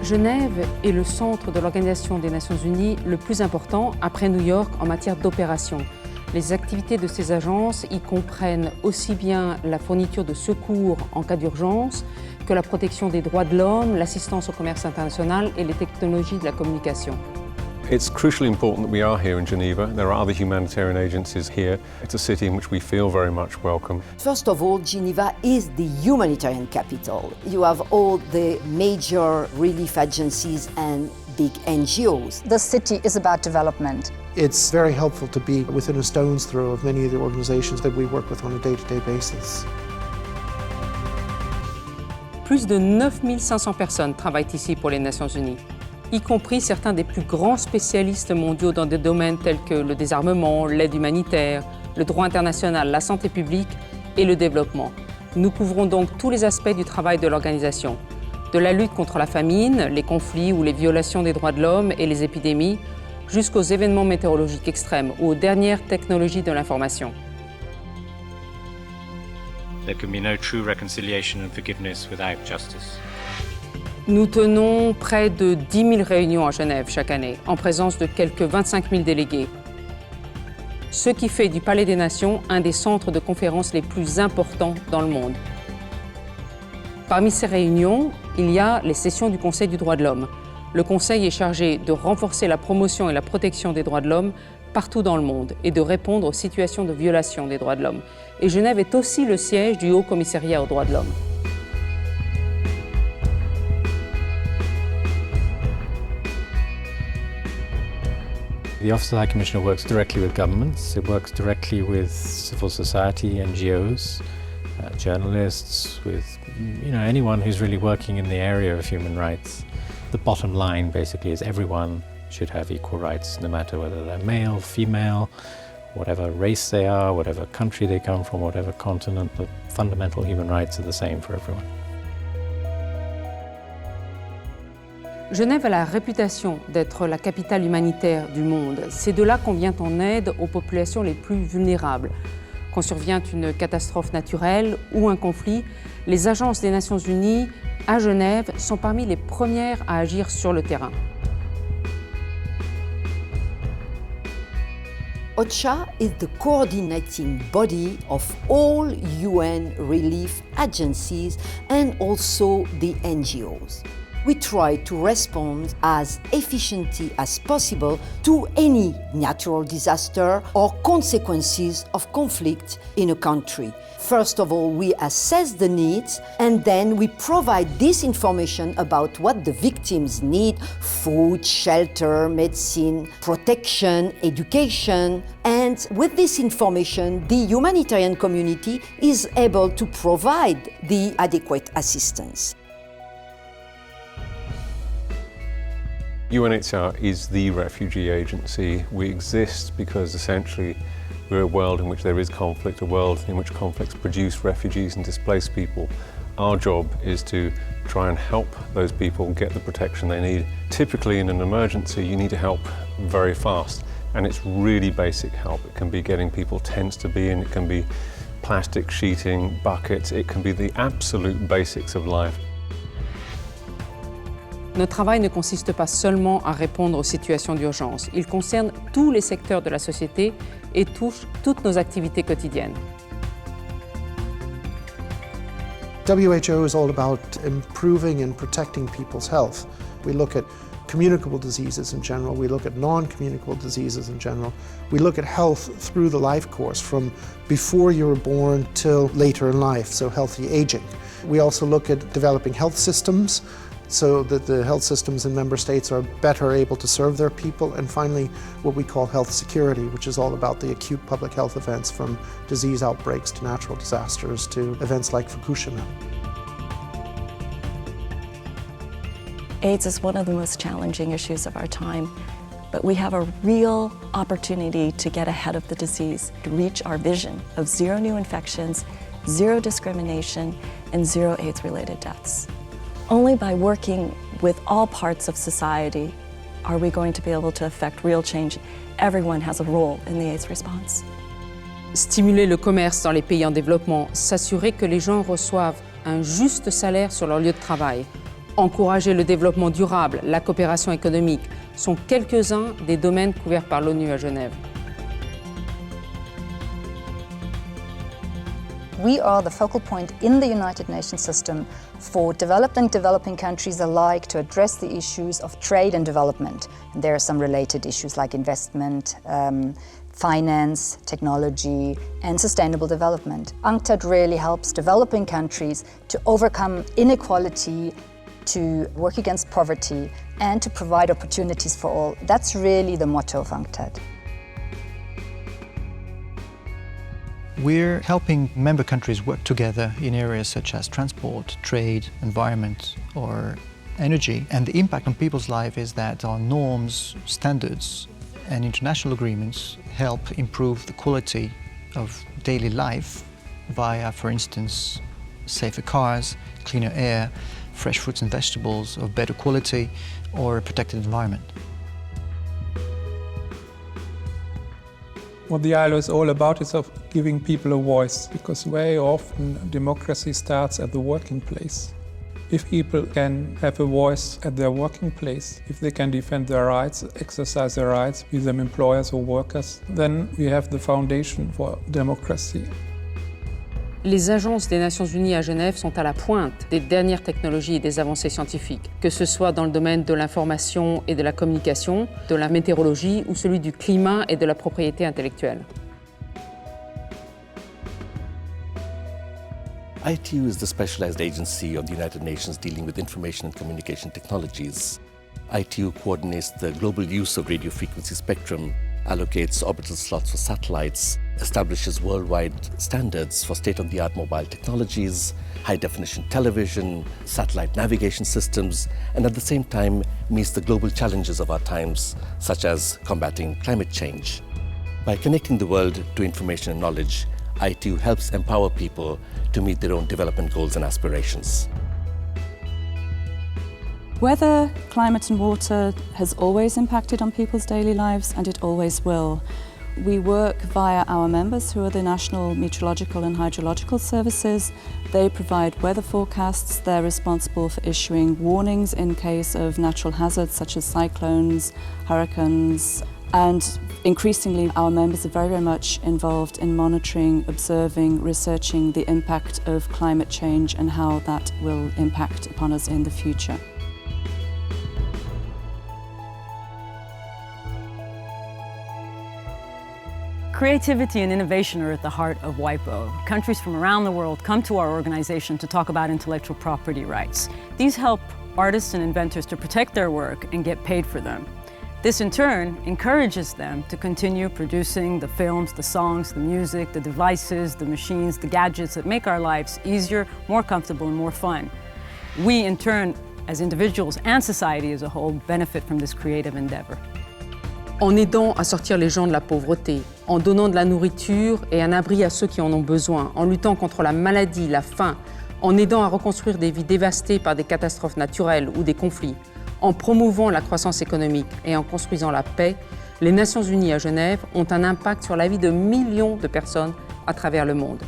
Genève est le centre de l'Organisation des Nations Unies le plus important après New York en matière d'opération. Les activités de ces agences y comprennent aussi bien la fourniture de secours en cas d'urgence que la protection des droits de l'homme, l'assistance au commerce international et les technologies de la communication. It's crucially important that we are here in Geneva. There are other humanitarian agencies here. It's a city in which we feel very much welcome. First of all, Geneva is the humanitarian capital. You have all the major relief agencies and big NGOs. The city is about development. It's very helpful to be within a stone's throw of many of the organizations that we work with on a day-to-day basis. Plus de 9500 personnes travaillent ici pour les Nations Unies, y compris certains des plus grands spécialistes mondiaux dans des domaines tels que le désarmement, l'aide humanitaire, le droit international, la santé publique et le développement. Nous couvrons donc tous les aspects du travail de l'organisation, de la lutte contre la famine, les conflits ou les violations des droits de l'homme et les épidémies, jusqu'aux événements météorologiques extrêmes ou aux dernières technologies de l'information. There can be no true reconciliation and forgiveness without justice. Nous tenons près de 10 000 réunions à Genève chaque année, en présence de quelques 25 000 délégués. Ce qui fait du Palais des Nations un des centres de conférences les plus importants dans le monde. Parmi ces réunions, il y a les sessions du Conseil du droit de l'homme. Le Conseil est chargé de renforcer la promotion et la protection des droits de l'homme partout dans le monde et de répondre aux situations de violation des droits de l'homme. Et Genève est aussi le siège du Haut Commissariat aux droits de l'homme. The Office of the High Commissioner works directly with governments. It works directly with civil society, NGOs, journalists, with anyone who's really working in the area of human rights. The bottom line basically is everyone should have equal rights, no matter whether they're male, female, whatever race they are, whatever country they come from, whatever continent. The fundamental human rights are the same for everyone. Genève a la réputation d'être la capitale humanitaire du monde. C'est de là qu'on vient en aide aux populations les plus vulnérables. Quand survient une catastrophe naturelle ou un conflit, les agences des Nations Unies à Genève sont parmi les premières à agir sur le terrain. OCHA is the coordinating body of all UN relief agencies and also the NGOs. We try to respond as efficiently as possible to any natural disaster or consequences of conflict in a country. First of all, we assess the needs and then we provide this information about what the victims need: food, shelter, medicine, protection, education. And with this information, the humanitarian community is able to provide the adequate assistance. UNHCR is the refugee agency. We exist because essentially we're a world in which there is conflict, a world in which conflicts produce refugees and displaced people. Our job is to try and help those people get the protection they need. Typically in an emergency you need to help very fast, and it's really basic help. It can be getting people tents to be in, it can be plastic sheeting, buckets, it can be the absolute basics of life. Notre travail ne consiste pas seulement à répondre aux situations d'urgence. Il concerne tous les secteurs de la société et touche toutes nos activités quotidiennes. WHO is all about improving and protecting people's health. We look at communicable diseases in general, we look at non-communicable diseases in general. We look at health through the life course, from before you were born till later in life, so healthy aging. We also look at developing health systems, so that the health systems in member states are better able to serve their people. And finally, what we call health security, which is all about the acute public health events, from disease outbreaks to natural disasters to events like Fukushima. AIDS is one of the most challenging issues of our time, but we have a real opportunity to get ahead of the disease, to reach our vision of zero new infections, zero discrimination, and zero AIDS-related deaths. Only by working with all parts of society are we going to be able to affect real change. Everyone has a role in the AIDS response. Stimuler le commerce dans les pays en développement, s'assurer que les gens reçoivent un juste salaire sur leur lieu de travail, Encourager le développement durable, la coopération économique sont quelques-uns des domaines couverts par l'ONU à Genève. We are the focal point in the United Nations system for developed and developing countries alike to address the issues of trade and development. And there are some related issues like investment, finance, technology, and sustainable development. UNCTAD really helps developing countries to overcome inequality, to work against poverty, and to provide opportunities for all. That's really the motto of UNCTAD. We're helping member countries work together in areas such as transport, trade, environment, or energy. And the impact on people's life is that our norms, standards, and international agreements help improve the quality of daily life via, for instance, safer cars, cleaner air, fresh fruits and vegetables of better quality, or a protected environment. What the ILO is all about is of giving people a voice, because very often democracy starts at the working place. If people can have a voice at their working place, if they can defend their rights, exercise their rights, be them employers or workers, then we have the foundation for democracy. Les agences des Nations Unies à Genève sont à la pointe des dernières technologies et des avancées scientifiques, que ce soit dans le domaine de l'information et de la communication, de la météorologie ou celui du climat et de la propriété intellectuelle. ITU is the specialized agency of the United Nations dealing with information and communication technologies. ITU coordinates the global use of radio frequency spectrum, allocates orbital slots for satellites, establishes worldwide standards for state-of-the-art mobile technologies, high-definition television, satellite navigation systems, and at the same time meets the global challenges of our times, such as combating climate change. By connecting the world to information and knowledge, ITU helps empower people to meet their own development goals and aspirations. Weather, climate and water has always impacted on people's daily lives, and it always will. We work via our members, who are the National Meteorological and Hydrological Services. They provide weather forecasts. They're responsible for issuing warnings in case of natural hazards such as cyclones, hurricanes, and increasingly our members are very much involved in monitoring, observing, researching the impact of climate change and how that will impact upon us in the future. Creativity and innovation are at the heart of WIPO. Countries from around the world come to our organization to talk about intellectual property rights. These help artists and inventors to protect their work and get paid for them. This in turn encourages them to continue producing the films, the songs, the music, the devices, the machines, the gadgets that make our lives easier, more comfortable, and more fun. We in turn, as individuals and society as a whole, benefit from this creative endeavor. En aidant à sortir les gens de la pauvreté, en donnant de la nourriture et un abri à ceux qui en ont besoin, en luttant contre la maladie, la faim, en aidant à reconstruire des vies dévastées par des catastrophes naturelles ou des conflits, en promouvant la croissance économique et en construisant la paix, les Nations Unies à Genève ont un impact sur la vie de millions de personnes à travers le monde.